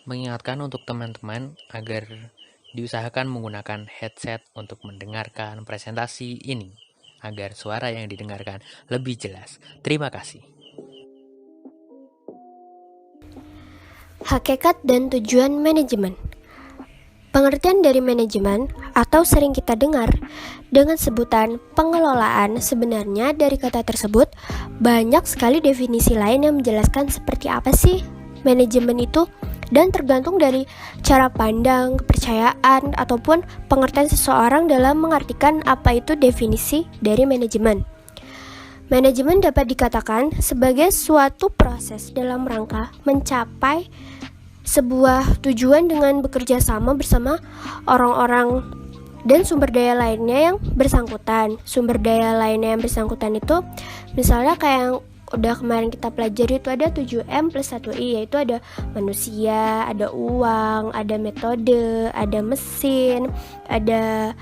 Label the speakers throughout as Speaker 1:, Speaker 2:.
Speaker 1: mengingatkan untuk teman-teman agar diusahakan menggunakan headset untuk mendengarkan presentasi ini agar suara yang didengarkan lebih jelas. Terima kasih.
Speaker 2: Hakikat dan tujuan manajemen. Pengertian dari manajemen atau sering kita dengar dengan sebutan pengelolaan, sebenarnya dari kata tersebut banyak sekali definisi lain yang menjelaskan seperti apa sih manajemen itu, dan tergantung dari cara pandang, kepercayaan, ataupun pengertian seseorang dalam mengartikan apa itu definisi dari manajemen. Manajemen dapat dikatakan sebagai suatu proses dalam rangka mencapai sebuah tujuan dengan bekerja sama bersama orang-orang dan sumber daya lainnya yang bersangkutan. Sumber daya lainnya yang bersangkutan itu misalnya kayak yang udah kemarin kita pelajari, itu ada 7M plus 1I, yaitu ada manusia, ada uang, ada metode, ada mesin, ada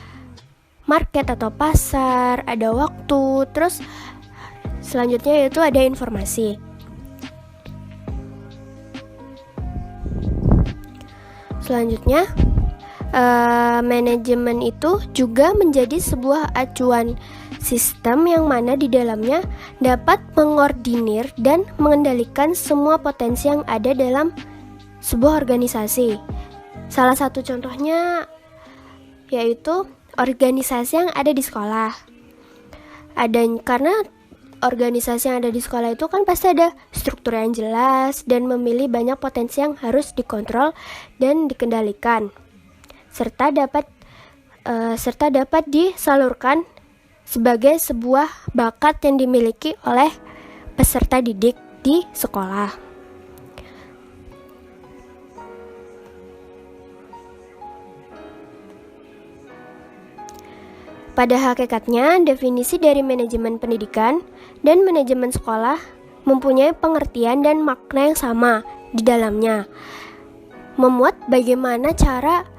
Speaker 2: market atau pasar, ada waktu, terus selanjutnya yaitu ada informasi. Selanjutnya, manajemen itu juga menjadi sebuah acuan sistem yang mana di dalamnya dapat mengordinir dan mengendalikan semua potensi yang ada dalam sebuah organisasi. Salah satu contohnya yaitu organisasi yang ada di sekolah. Karena organisasi yang ada di sekolah itu kan pasti ada struktur yang jelas dan memilih banyak potensi yang harus dikontrol dan dikendalikan, serta dapat disalurkan sebagai sebuah bakat yang dimiliki oleh peserta didik di sekolah. Pada hakikatnya, definisi dari manajemen pendidikan dan manajemen sekolah mempunyai pengertian dan makna yang sama di dalamnya. Memuat bagaimana cara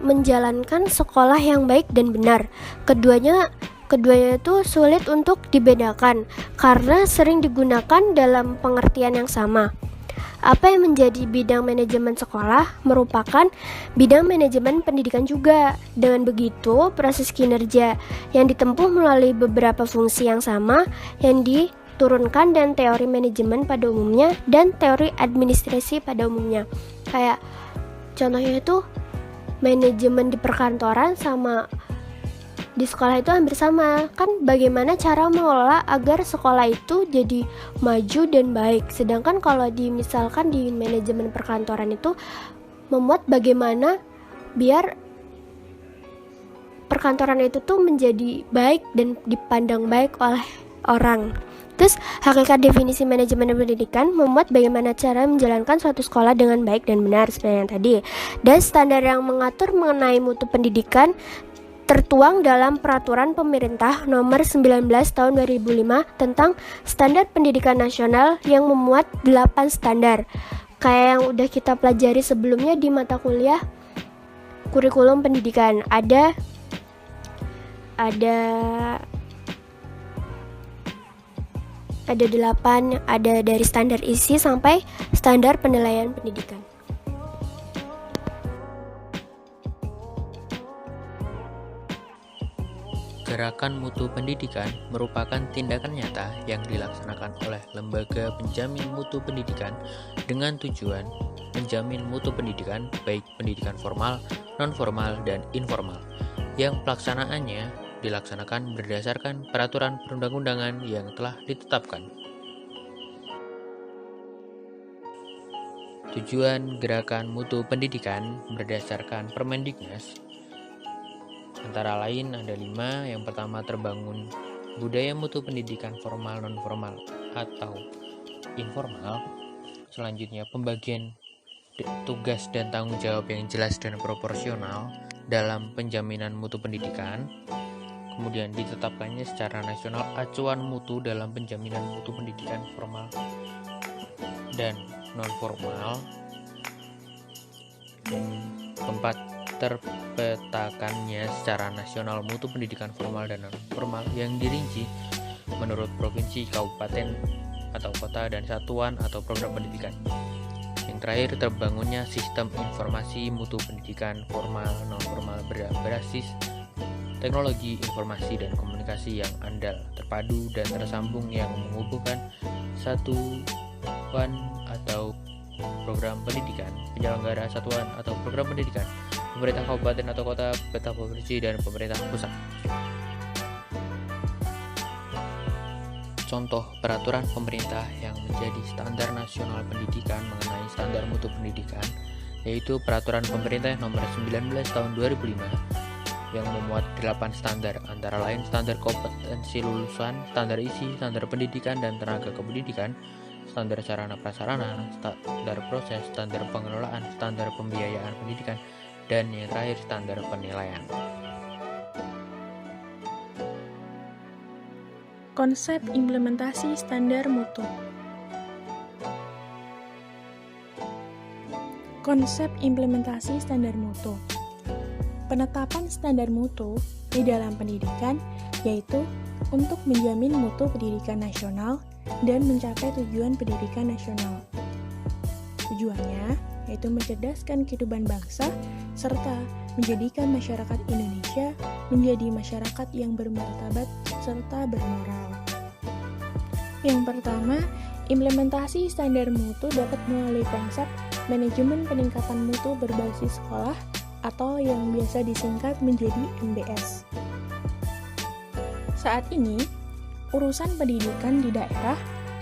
Speaker 2: menjalankan sekolah yang baik dan benar. Keduanya itu sulit untuk dibedakan karena sering digunakan dalam pengertian yang sama. Apa yang menjadi bidang manajemen sekolah merupakan bidang manajemen pendidikan juga. Dengan begitu, proses kinerja yang ditempuh melalui beberapa fungsi yang sama yang diturunkan, dan teori manajemen pada umumnya dan teori administrasi pada umumnya. Kayak contohnya itu manajemen di perkantoran sama di sekolah itu hampir sama, kan bagaimana cara mengelola agar sekolah itu jadi maju dan baik. Sedangkan kalau misalkan di manajemen perkantoran itu memuat bagaimana biar perkantoran itu tuh menjadi baik dan dipandang baik oleh orang. Terus hakikat definisi manajemen pendidikan memuat bagaimana cara menjalankan suatu sekolah dengan baik dan benar seperti yang tadi. Dan standar yang mengatur mengenai mutu pendidikan tertuang dalam Peraturan Pemerintah Nomor 19 Tahun 2005 tentang Standar Pendidikan Nasional yang memuat 8 standar. Kayak yang udah kita pelajari sebelumnya di mata kuliah kurikulum pendidikan. Ada 8, ada dari standar isi sampai standar penilaian pendidikan.
Speaker 1: Gerakan mutu pendidikan merupakan tindakan nyata yang dilaksanakan oleh lembaga penjamin mutu pendidikan dengan tujuan menjamin mutu pendidikan, baik pendidikan formal, non-formal, dan informal, yang pelaksanaannya dilaksanakan berdasarkan peraturan perundang-undangan yang telah ditetapkan. Tujuan gerakan mutu pendidikan berdasarkan Permendiknas antara lain ada 5. Yang pertama, terbangun budaya mutu pendidikan formal, non-formal, atau informal. Selanjutnya, pembagian tugas dan tanggung jawab yang jelas dan proporsional dalam penjaminan mutu pendidikan. Kemudian ditetapkannya secara nasional acuan mutu dalam penjaminan mutu pendidikan formal dan non-formal. Dan keempat, terpetakannya secara nasional mutu pendidikan formal dan non-formal yang dirinci menurut provinsi, kabupaten, atau kota, dan satuan atau program pendidikan. Yang terakhir, terbangunnya sistem informasi mutu pendidikan formal non-formal berbasis teknologi informasi dan komunikasi yang andal, terpadu dan tersambung yang menghubungkan satuan atau program pendidikan, penyelenggara satuan atau program pendidikan, pemerintah kabupaten atau kota, pemerintah provinsi, dan pemerintah pusat. Contoh peraturan pemerintah yang menjadi standar nasional pendidikan mengenai standar mutu pendidikan, yaitu Peraturan Pemerintah Nomor 19 Tahun 2005 yang memuat 8 standar, antara lain standar kompetensi lulusan, standar isi, standar pendidikan dan tenaga kependidikan, standar sarana prasarana, standar proses, standar pengelolaan, standar pembiayaan pendidikan, dan yang terakhir standar penilaian.
Speaker 3: Konsep implementasi standar mutu. Konsep implementasi standar mutu. Penetapan standar mutu di dalam pendidikan yaitu untuk menjamin mutu pendidikan nasional dan mencapai tujuan pendidikan nasional. Tujuannya yaitu mencerdaskan kehidupan bangsa serta menjadikan masyarakat Indonesia menjadi masyarakat yang bermartabat serta bermoral. Yang pertama, implementasi standar mutu dapat melalui konsep manajemen peningkatan mutu berbasis sekolah atau yang biasa disingkat menjadi MBS. Saat ini, urusan pendidikan di daerah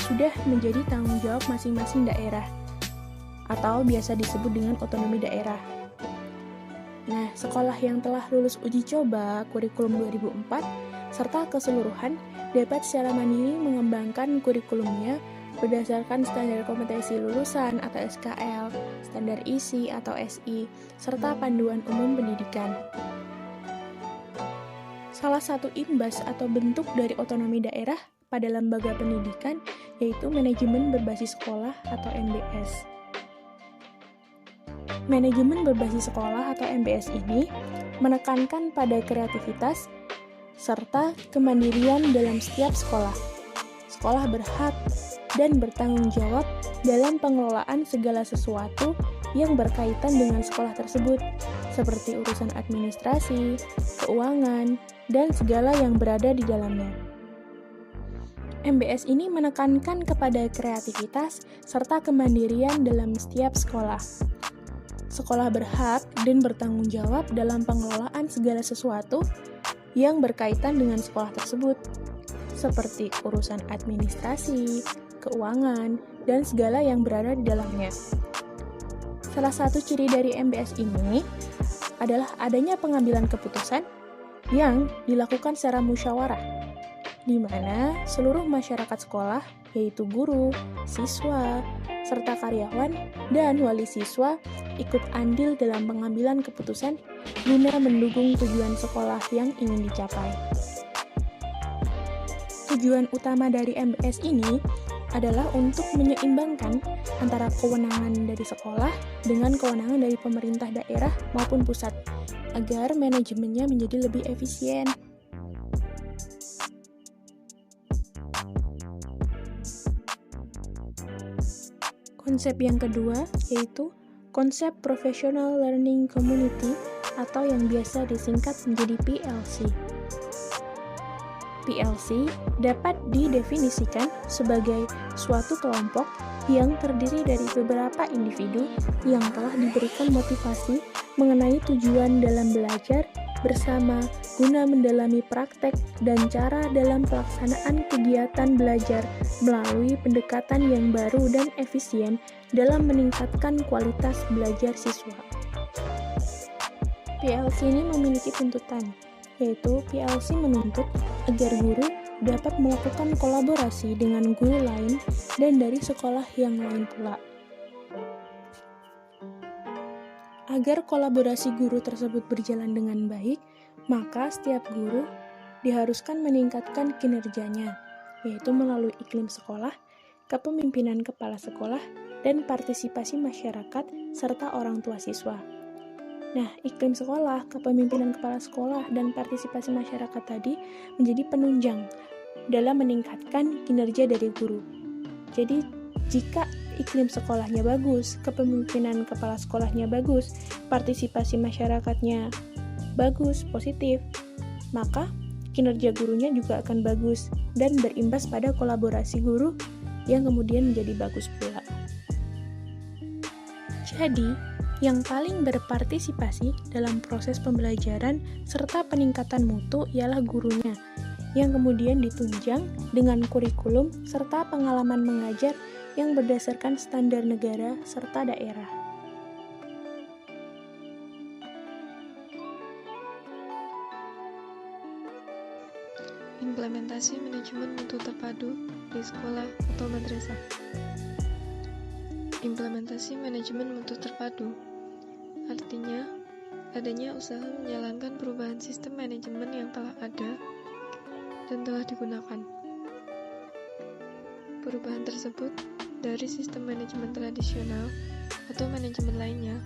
Speaker 3: sudah menjadi tanggung jawab masing-masing daerah atau biasa disebut dengan otonomi daerah. Nah, sekolah yang telah lulus uji coba kurikulum 2004 serta keseluruhan dapat secara mandiri mengembangkan kurikulumnya berdasarkan standar kompetensi lulusan atau SKL, standar isi atau SI, serta panduan umum pendidikan. Salah satu imbas atau bentuk dari otonomi daerah pada lembaga pendidikan yaitu manajemen berbasis sekolah atau MBS. Manajemen berbasis sekolah atau MBS ini menekankan pada kreativitas serta kemandirian dalam setiap sekolah. Sekolah berhak dan bertanggung jawab dalam pengelolaan segala sesuatu yang berkaitan dengan sekolah tersebut, seperti urusan administrasi, keuangan, dan segala yang berada di dalamnya. MBS ini menekankan kepada kreativitas serta kemandirian dalam setiap sekolah. Sekolah berhak dan bertanggung jawab dalam pengelolaan segala sesuatu yang berkaitan dengan sekolah tersebut, seperti urusan administrasi, keuangan, dan segala yang berada di dalamnya. Salah satu ciri dari MBS ini adalah adanya pengambilan keputusan yang dilakukan secara musyawarah, di mana seluruh masyarakat sekolah, yaitu guru, siswa, serta karyawan dan wali siswa ikut andil dalam pengambilan keputusan guna mendukung tujuan sekolah yang ingin dicapai. Tujuan utama dari MBS ini adalah untuk menyeimbangkan antara kewenangan dari sekolah dengan kewenangan dari pemerintah daerah maupun pusat, agar manajemennya menjadi lebih efisien. Konsep yang kedua yaitu konsep Professional Learning Community atau yang biasa disingkat menjadi PLC. PLC dapat didefinisikan sebagai suatu kelompok yang terdiri dari beberapa individu yang telah diberikan motivasi mengenai tujuan dalam belajar bersama guna mendalami praktek dan cara dalam pelaksanaan kegiatan belajar melalui pendekatan yang baru dan efisien dalam meningkatkan kualitas belajar siswa. PLC ini memiliki tuntutan, yaitu PLC menuntut agar guru dapat melakukan kolaborasi dengan guru lain dan dari sekolah yang lain pula. Agar kolaborasi guru tersebut berjalan dengan baik, maka setiap guru diharuskan meningkatkan kinerjanya, yaitu melalui iklim sekolah, kepemimpinan kepala sekolah, dan partisipasi masyarakat serta orang tua siswa. Nah, iklim sekolah, kepemimpinan kepala sekolah, dan partisipasi masyarakat tadi menjadi penunjang dalam meningkatkan kinerja dari guru. Jadi, jika iklim sekolahnya bagus, kepemimpinan kepala sekolahnya bagus, partisipasi masyarakatnya bagus, positif, maka kinerja gurunya juga akan bagus dan berimbas pada kolaborasi guru yang kemudian menjadi bagus pula. Jadi, yang paling berpartisipasi dalam proses pembelajaran serta peningkatan mutu ialah gurunya, yang kemudian ditunjang dengan kurikulum serta pengalaman mengajar yang berdasarkan standar negara serta daerah.
Speaker 4: Implementasi manajemen mutu terpadu di sekolah atau madrasah. Implementasi manajemen mutu terpadu artinya adanya usaha menjalankan perubahan sistem manajemen yang telah ada dan telah digunakan. Perubahan tersebut dari sistem manajemen tradisional atau manajemen lainnya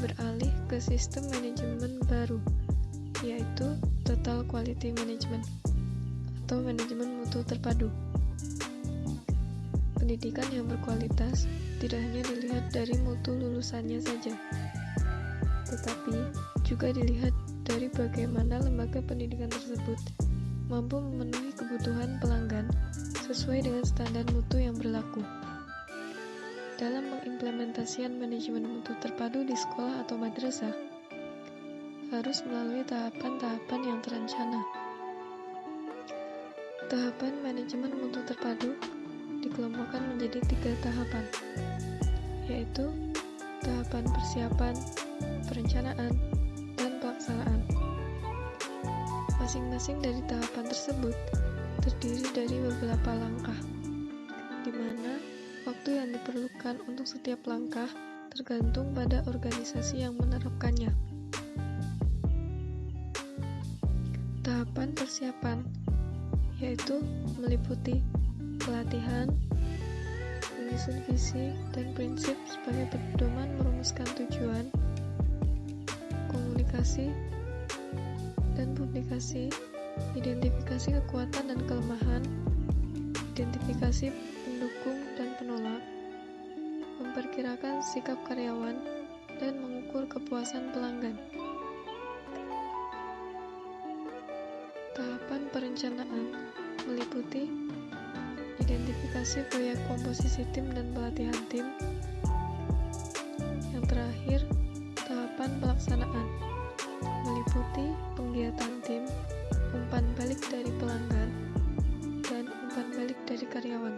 Speaker 4: beralih ke sistem manajemen baru, yaitu Total Quality Management atau manajemen mutu terpadu. Pendidikan yang berkualitas tidak hanya dilihat dari mutu lulusannya saja, tetapi juga dilihat dari bagaimana lembaga pendidikan tersebut mampu memenuhi kebutuhan pelanggan sesuai dengan standar mutu yang berlaku. Dalam mengimplementasikan manajemen mutu terpadu di sekolah atau madrasah, harus melalui tahapan-tahapan yang terencana. Tahapan manajemen mutu terpadu dikelompokkan menjadi 3 tahapan, yaitu tahapan persiapan, perencanaan, dan pelaksanaan. Masing-masing dari tahapan tersebut terdiri dari beberapa langkah, di mana waktu yang diperlukan untuk setiap langkah tergantung pada organisasi yang menerapkannya. Tahapan persiapan yaitu meliputi pelatihan, menyusun visi dan prinsip sebagai pedoman merumuskan tujuan, komunikasi dan publikasi, identifikasi kekuatan dan kelemahan, identifikasi pendukung dan penolak, memperkirakan sikap karyawan, dan mengukur kepuasan pelanggan. Tahapan perencanaan meliputi identifikasi proyek komposisi tim dan pelatihan tim. Yang terakhir, tahapan pelaksanaan meliputi penggiatan tim, umpan balik dari pelanggan, dan umpan balik dari karyawan.